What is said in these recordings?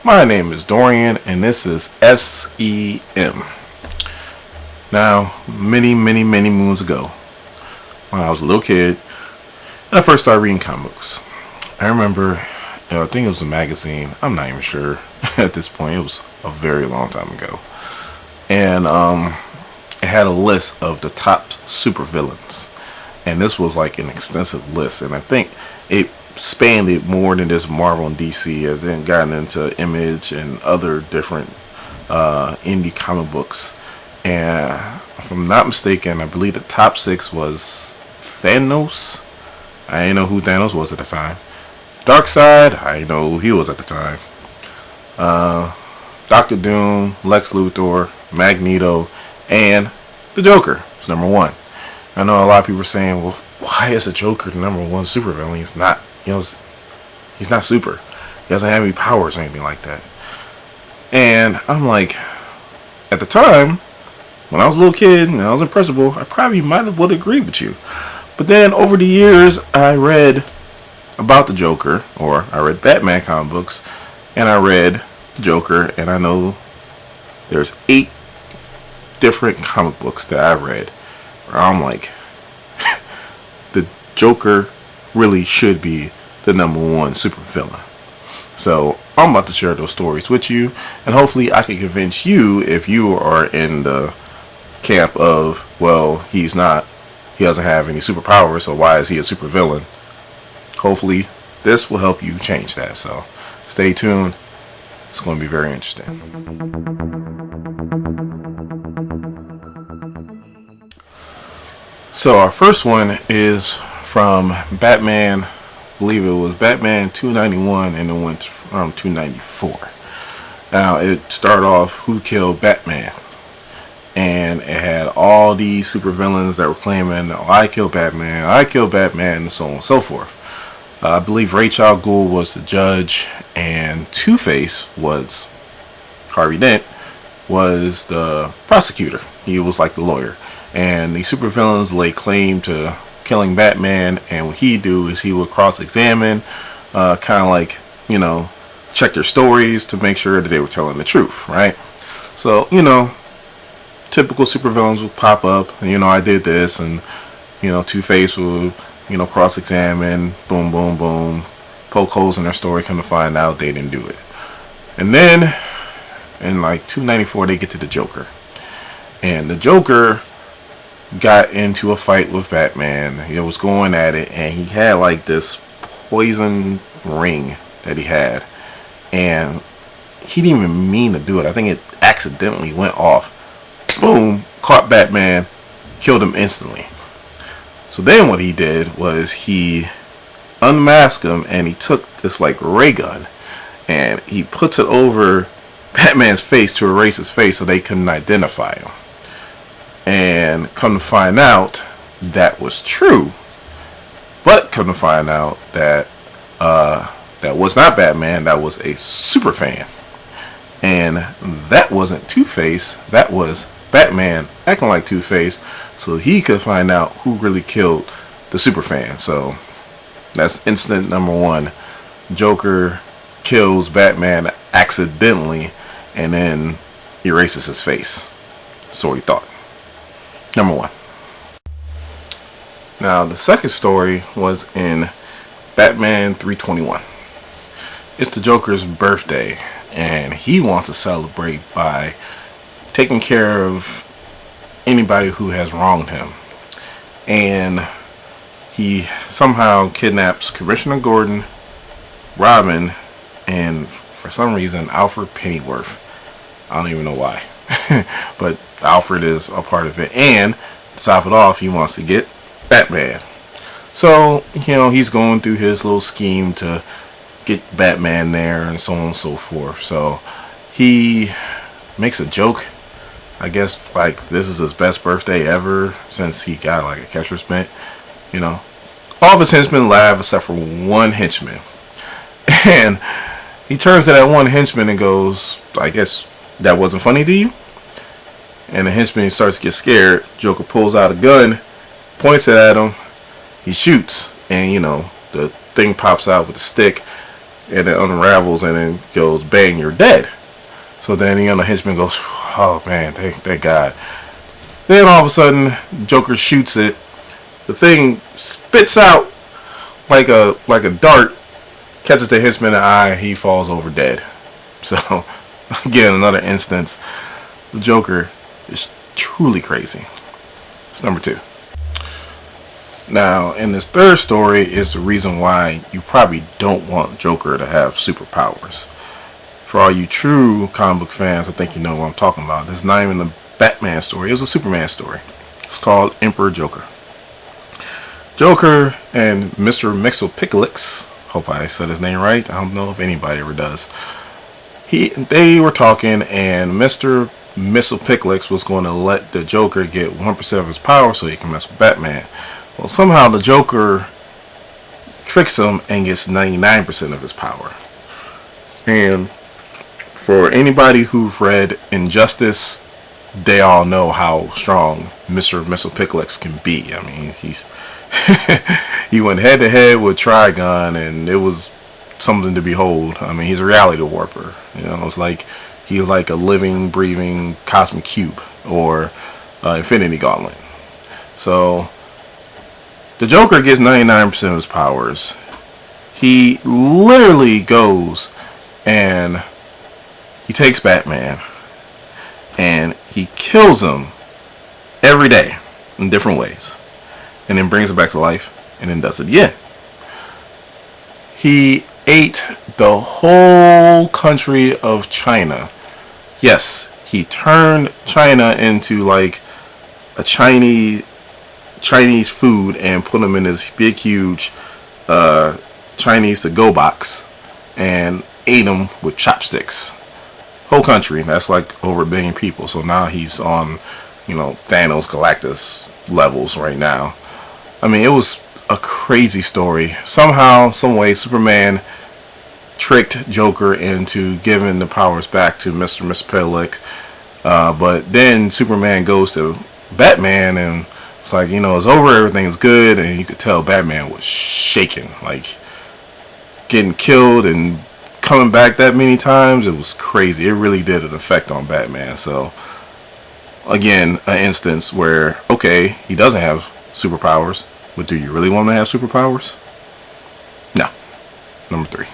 My name is Dorian, and this is SEM. Now, many moons ago, when I was a little kid, and I first started reading comic books, I remember, I think it was a magazine. I'm not even sure at this point. It was a very long time ago, and it had a list of the top supervillains, and this was like an extensive list, and I think it spanned it more than just Marvel and DC, as then gotten into Image and other different indie comic books. And if I'm not mistaken, I believe the top 6 was Thanos. I didn't know who Thanos was at the time. Darkseid, I didn't know who he was at the time. Doctor Doom, Lex Luthor, Magneto, and the Joker is number 1. I know a lot of people are saying, well, why is the Joker the number 1 supervillain? He's not, he's not super. He doesn't have any powers or anything like that. And I'm like, at the time, when I was a little kid and I was in principal, I probably would agree with you. But then over the years, I read about the Joker, or I read Batman comic books, and I read the Joker, and I know there's 8 different comic books that I read where I'm like, the Joker really should be the number 1 supervillain. So I'm about to share those stories with you, and hopefully I can convince you, if you are in the camp of, well, he doesn't have any superpowers, so why is he a supervillain? Hopefully this will help you change that. So stay tuned. It's going to be very interesting. So our first one is from Batman. I believe it was Batman 291, and it went from 294. Now it started off, who killed Batman? And it had all these supervillains that were claiming, oh, I killed Batman, and so on and so forth. I believe Ra's al Ghul was the judge, and Two-Face was, Harvey Dent, was the prosecutor. He was like the lawyer. And the supervillains lay claim to killing Batman, and what he'd do is he would cross-examine, kind of like, check their stories to make sure that they were telling the truth, right? So, typical supervillains would pop up, I did this, and, Two-Face would, cross-examine, boom, boom, boom, poke holes in their story, come to find out they didn't do it. And then, in like 294, they get to the Joker. And the Joker got into a fight with Batman. He was going at it, and he had like this poison ring that he had, and he didn't even mean to do it. I think it accidentally went off. Boom, caught Batman, killed him instantly. So then what he did was he unmasked him, and he took this like ray gun, and he puts it over Batman's face to erase his face so they couldn't identify him. And come to find out, that was true. But come to find out that that was not Batman, that was a super fan. And that wasn't Two-Face, that was Batman acting like Two-Face, so he could find out who really killed the super fan. So that's incident number 1. Joker kills Batman accidentally and then erases his face. So he thought. Number 1. Now the second story was in Batman 321. It's the Joker's birthday, and he wants to celebrate by taking care of anybody who has wronged him. And he somehow kidnaps Commissioner Gordon, Robin, and for some reason Alfred Pennyworth. I don't even know why. But Alfred is a part of it, and to top it off, he wants to get Batman. So, he's going through his little scheme to get Batman there, and so on and so forth. So he makes a joke, I guess, like this is his best birthday ever since he got like a catcher's mitt. All of his henchmen laugh except for one henchman, and he turns to that one henchman and goes, I guess that wasn't funny to you? And the henchman starts to get scared. Joker pulls out a gun, points it at him, he shoots, and the thing pops out with a stick, and it unravels and then goes, bang, you're dead. So then the henchman goes, oh man, thank God. Then all of a sudden, Joker shoots it. The thing spits out like a dart, catches the henchman in the eye, he falls over dead. So again, another instance, the Joker is truly crazy. It's number 2. Now, in this third story is the reason why you probably don't want Joker to have superpowers. For all you true comic book fans, I think you know what I'm talking about. This is not even a Batman story. It was a Superman story. It's called Emperor Joker. Joker and Mr. Mxyzptlk, hope I said his name right. I don't know if anybody ever does. They were talking, and Mr. Mxyzptlk was going to let the Joker get 1% of his power so he can mess with Batman. Well, somehow the Joker tricks him and gets 99% of his power. And for anybody who've read Injustice, they all know how strong Mr. Mxyzptlk can be. I mean, he went head to head with Trigon, and it was something to behold. I mean, he's a reality warper. It's like he's like a living, breathing cosmic cube or Infinity Gauntlet. So the Joker gets 99% of his powers. He literally goes and he takes Batman and he kills him every day in different ways, and then brings him back to life and then does it again. He ate the whole country of China. Yes, he turned China into like a Chinese food and put them in this big huge Chinese to-go box and ate them with chopsticks. Whole country, that's like over 1 billion people. So now he's on, Thanos Galactus levels right now. I mean, it was a crazy story. Somehow, some way, Superman tricked Joker into giving the powers back to Mr. Mxyzptlk. But then Superman goes to Batman and it's like, it's over, everything's good, and you could tell Batman was shaking, like getting killed and coming back that many times. It was crazy. It really did an effect on Batman. So again, an instance where, okay, he doesn't have superpowers, but do you really want him to have superpowers? No. Number 3.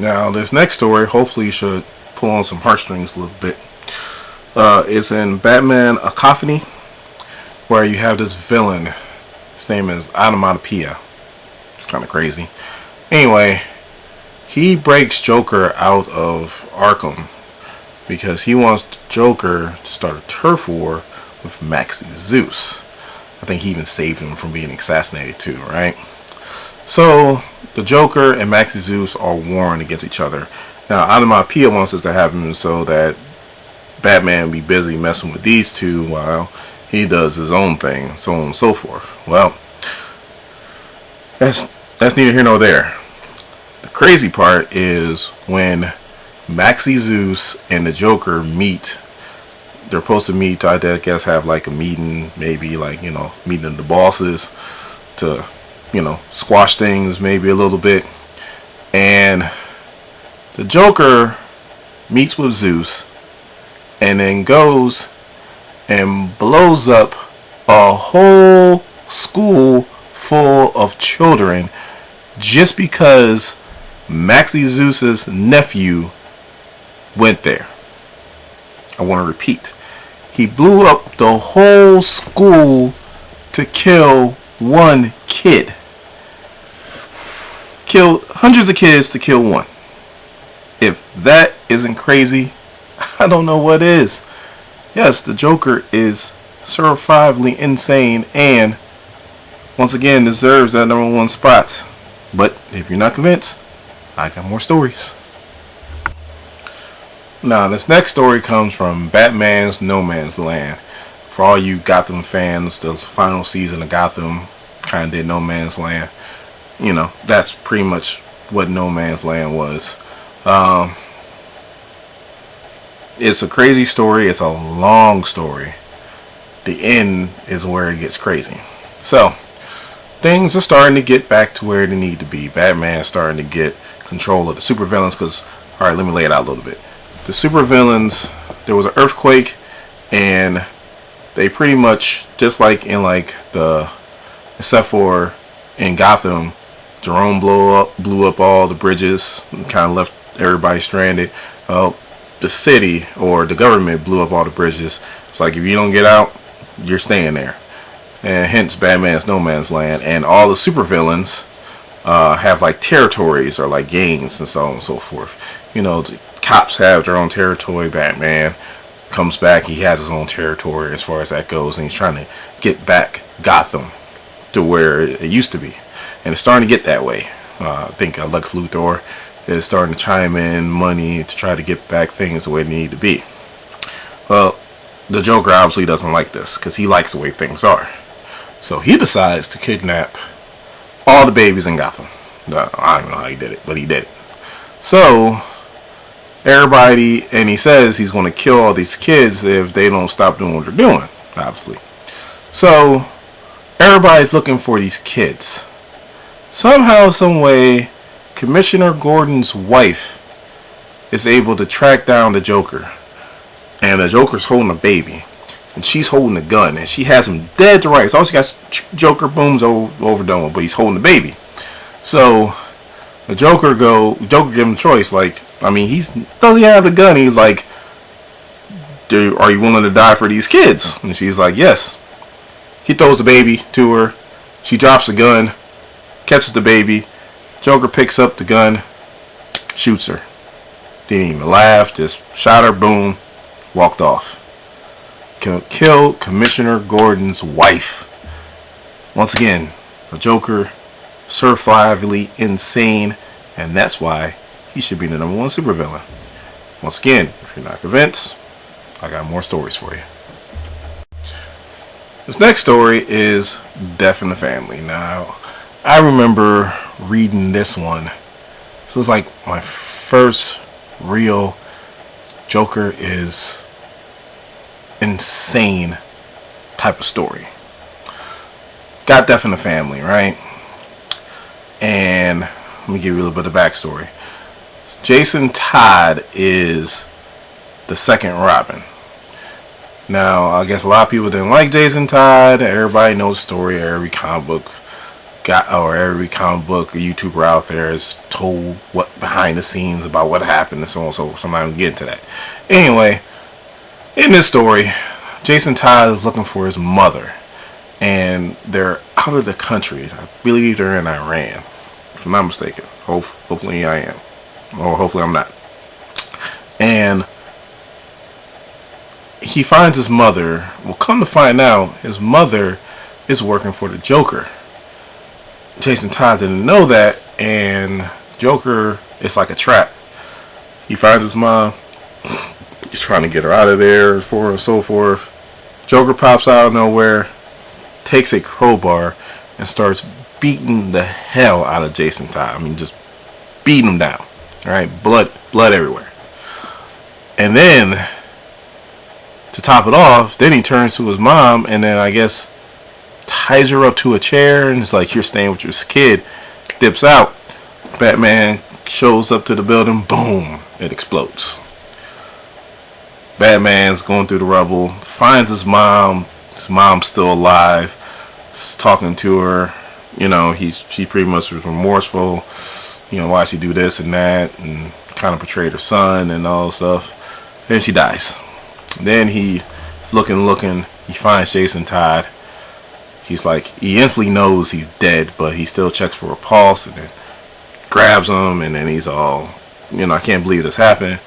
Now, this next story hopefully should pull on some heartstrings a little bit. It's in Batman A Cacophony, where you have this villain. His name is Onomatopoeia. It's kind of crazy. Anyway, he breaks Joker out of Arkham because he wants Joker to start a turf war with Maxi Zeus. I think he even saved him from being assassinated too, right? So the Joker and Maxi Zeus are warring against each other. Now, Onomatopoeia wants this to happen so that Batman be busy messing with these two while he does his own thing, so on and so forth. Well, that's neither here nor there. The crazy part is when Maxi Zeus and the Joker meet. They're supposed to meet, I guess, have like a meeting, maybe like, meeting the bosses to, squash things maybe a little bit. And the Joker meets with Zeus and then goes and blows up a whole school full of children just because Maxi Zeus's nephew went there. I want to repeat. He blew up the whole school to kill one kid. Killed hundreds of kids to kill one. If that isn't crazy, I don't know what is. Yes, the Joker is certifiably insane and once again deserves that #1 spot. But if you're not convinced, I got more stories. Now, this next story comes from Batman's No Man's Land. For all you Gotham fans, the final season of Gotham kind of did No Man's Land. That's pretty much what No Man's Land was. It's a crazy story. It's a long story. The end is where it gets crazy. So, things are starting to get back to where they need to be. Batman's starting to get control of the supervillains. Because, all right, let me lay it out a little bit. The supervillains, there was an earthquake, and they pretty much, just like in like except for in Gotham, Jerome blew up all the bridges and kind of left everybody stranded. The city or the government blew up all the bridges. It's like, if you don't get out, you're staying there. And hence Batman's No Man's Land. And all the supervillains have like territories or like gangs and so on and so forth. You know, the cops have their own territory. Batman comes back, he has his own territory as far as that goes, and he's trying to get back Gotham to where it used to be. And it's starting to get that way. I think Lex Luthor is starting to chime in money to try to get back things the way they need to be. Well, the Joker obviously doesn't like this, because he likes the way things are. So he decides to kidnap all the babies in Gotham. I don't know how he did it, but he did it. So everybody, and he says he's going to kill all these kids if they don't stop doing what they're doing, obviously. So everybody's looking for these kids. Somehow, some way, Commissioner Gordon's wife is able to track down the Joker. And the Joker's holding a baby. And she's holding a gun. And she has him dead to rights. All she got, Joker booms overdone, but he's holding the baby. So the Joker give him a choice. Like, I mean, does he have the gun? He's like, are you willing to die for these kids? And she's like, yes. He throws the baby to her. She drops the gun, catches the baby. Joker picks up the gun, shoots her. Didn't even laugh, just shot her, boom, walked off. Killed Commissioner Gordon's wife. Once again, the Joker, certifiably insane, and that's why he should be the #1 supervillain. Once again, if you're not convinced, I got more stories for you. This next story is Death in the Family. Now, I remember reading this one. This was like my first real Joker is insane type of story. Got Death in the Family, right? And let me give you a little bit of backstory. Jason Todd is the second Robin. Now, I guess a lot of people didn't like Jason Todd. Everybody knows the story. Every comic book YouTuber out there has told what behind the scenes about what happened and so on. So somebody will get into that. Anyway, in this story, Jason Todd is looking for his mother, and they're out of the country. I believe they're in Iran, if I'm not mistaken. Hopefully I am, or hopefully I'm not. And he finds his mother. Well, come to find out, his mother is working for the Joker. Jason Todd didn't know that, and Joker is like a trap. He finds his mom. He's trying to get her out of there, so on and so forth. Joker pops out of nowhere, takes a crowbar, and starts beating the hell out of Jason Todd. I mean, just beating him down. Alright, blood everywhere. And then, to top it off, then he turns to his mom, and then I guess ties her up to a chair, and it's like, you're staying with your kid. Dips out. Batman shows up to the building. Boom. It explodes. Batman's going through the rubble, finds his mom. His mom's still alive. He's talking to her. You know, she pretty much was remorseful. You know, why she do this and that, and kind of portrayed her son and all stuff. Then she dies. Then he's looking. He finds Jason Todd. He's like, he instantly knows he's dead, but he still checks for a pulse, and then grabs him, and then he's all, you know, I can't believe this happened.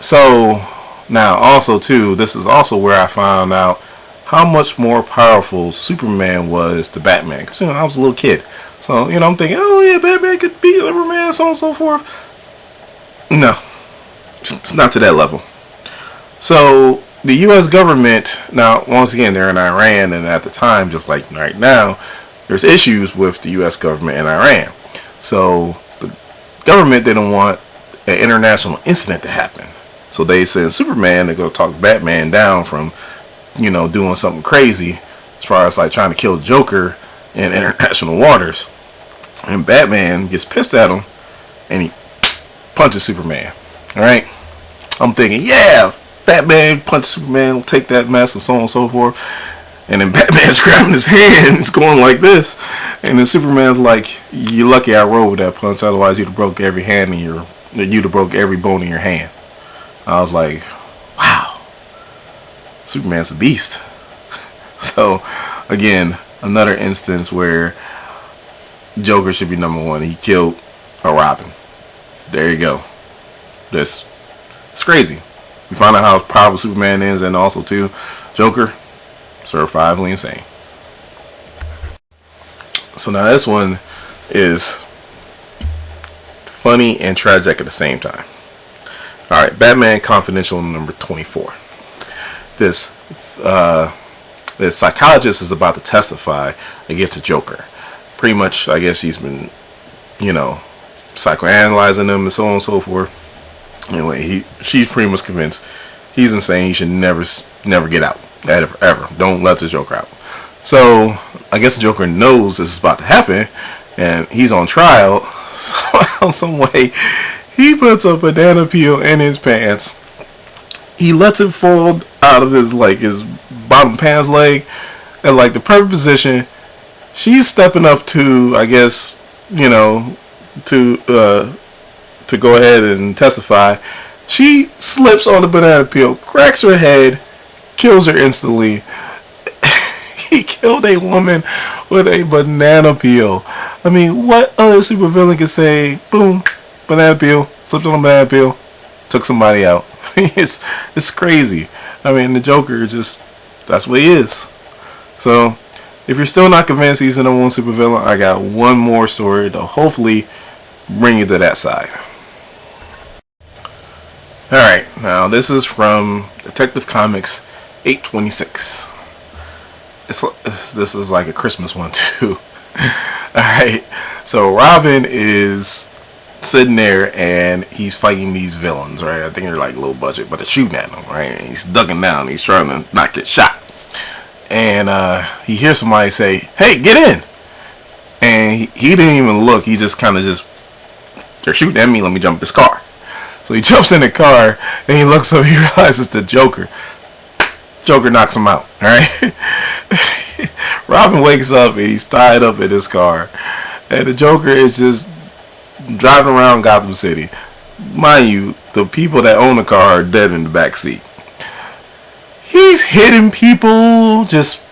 So now also too, this is also where I found out how much more powerful Superman was to Batman, because, you know, I was a little kid, so, you know, I'm thinking, oh yeah, Batman could beat Superman, so on and so forth. No, it's not to that level. So the U.S. government, now once again, they're in Iran, and at the time, just like right now, there's issues with the U.S. government in Iran. So the government didn't want an international incident to happen. So they sent Superman to go talk Batman down from, you know, doing something crazy as far as like trying to kill Joker in international waters. And Batman gets pissed at him and he punches Superman. Alright? I'm thinking, yeah, Batman punch Superman, take that mess, and so on and so forth. And then Batman's grabbing his hand, it's going like this. And then Superman's like, you're lucky I rolled with that punch, otherwise you'd have broke every you'd have broke every bone in your hand. I was like, wow, Superman's a beast. So, again, another instance where Joker should be number one. He killed a Robin. There you go. It's crazy. We find out how powerful Superman is, and also too, Joker, certifiably insane. So now this one is funny and tragic at the same time. Alright, Batman Confidential number 24. This psychologist is about to testify against the Joker. Pretty much, I guess he's been, psychoanalyzing him and so on and so forth. Anyway, she's pretty much convinced he's insane. He should never get out. Ever. Don't let the Joker out. So, I guess the Joker knows this is about to happen, and he's on trial. Somehow, some way, he puts a banana peel in his pants. He lets it fall out of his bottom pants leg at the perfect position. She's stepping up to, I guess, to go ahead and testify. She slips on the banana peel, cracks her head, kills her instantly. He killed a woman with a banana peel. I mean, what other supervillain could say, boom, banana peel, slipped on a banana peel, took somebody out? It's crazy. I mean, the Joker that's what he is. So, if you're still not convinced he's the number one supervillain, I got one more story to hopefully bring you to that side. Alright, now this is from Detective Comics 826. This is like a Christmas one too. Alright, so Robin is sitting there and he's fighting these villains, right? I think they're low budget, but they're shooting at him, right? And he's ducking down, he's trying to not get shot. And he hears somebody say, hey, get in! And he didn't even look, he just they're shooting at me, let me jump this car. So he jumps in the car and he looks up, he realizes the Joker. Joker knocks him out, alright? Robin wakes up and he's tied up in his car. And the Joker is just driving around Gotham City. Mind you, the people that own the car are dead in the back seat. He's hitting people, just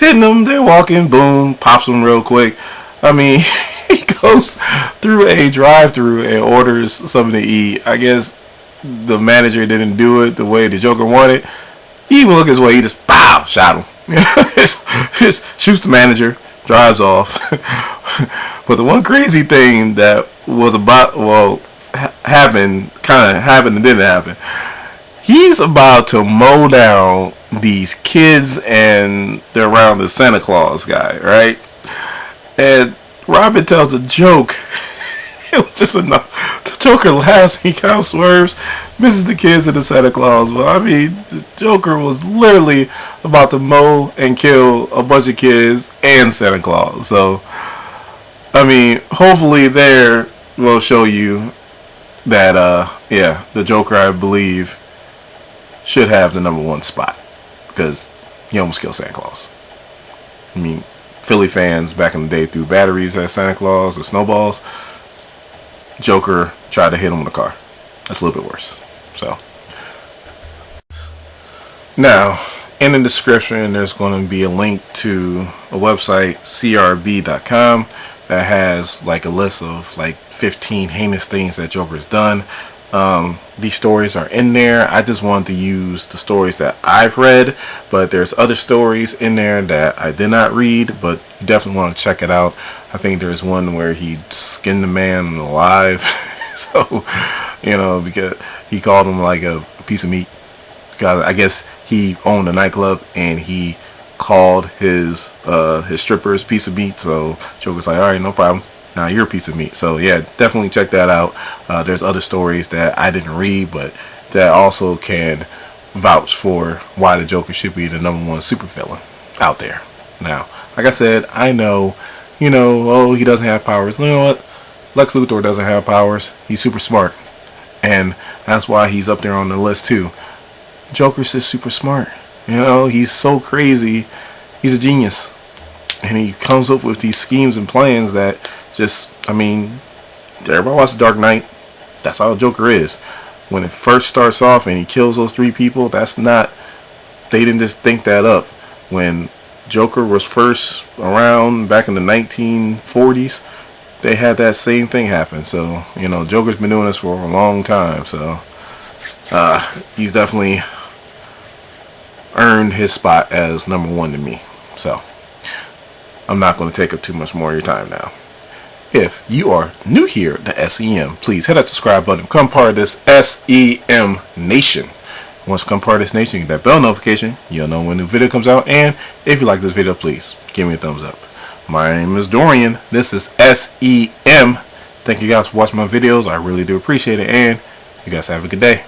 hitting them. They're walking, boom, pops them real quick. I mean, he goes through a drive-through and orders something to eat. I guess the manager didn't do it the way the Joker wanted. He even looked his way, he just shot him. just shoots the manager, drives off. But the one crazy thing that was happened and didn't happen. He's about to mow down these kids and they're around the Santa Claus guy, right? And Robin tells a joke. It was just enough. The Joker laughs, he kind of swerves, misses the kids and the Santa Claus. But I mean, the Joker was literally about to mow and kill a bunch of kids and Santa Claus. So, I mean, hopefully there will show you that, the Joker, I believe, should have the number one spot. Because he almost killed Santa Claus. I mean, Philly fans back in the day threw batteries at Santa Claus or snowballs. Joker tried to hit him with a car. That's a little bit worse. So, now, in the description, there's going to be a link to a website, crb.com, that has a list of 15 heinous things that Joker has done. These stories are in there. I just wanted to use the stories that I've read, but there's other stories in there that I did not read, but you definitely want to check it out. I think there's one where he skinned the man alive. So, because he called him a piece of meat. Because I guess he owned a nightclub and he called his strippers piece of meat. So Joker's like, all right, no problem. Now you're a piece of meat. So yeah, definitely check that out. There's other stories that I didn't read, but that also can vouch for why the Joker should be the number one supervillain out there. Now, like I said, I know Oh, he doesn't have powers. You know what? Lex Luthor doesn't have powers. He's super smart. And that's why he's up there on the list too. Joker's just super smart. He's so crazy. He's a genius. And he comes up with these schemes and plans that everybody watch The Dark Knight. That's how Joker is. When it first starts off and he kills those 3 people, they didn't just think that up. When Joker was first around back in the 1940s, they had that same thing happen. So, Joker's been doing this for a long time. So, he's definitely earned his spot as number 1 to me. So, I'm not going to take up too much more of your time now. If you are new here to SEM, please hit that subscribe button. Become part of this SEM Nation. Once you become part of this nation, you get that bell notification. You'll know when the video comes out. And if you like this video, please give me a thumbs up. My name is Dorian. This is SEM. Thank you guys for watching my videos. I really do appreciate it. And you guys have a good day.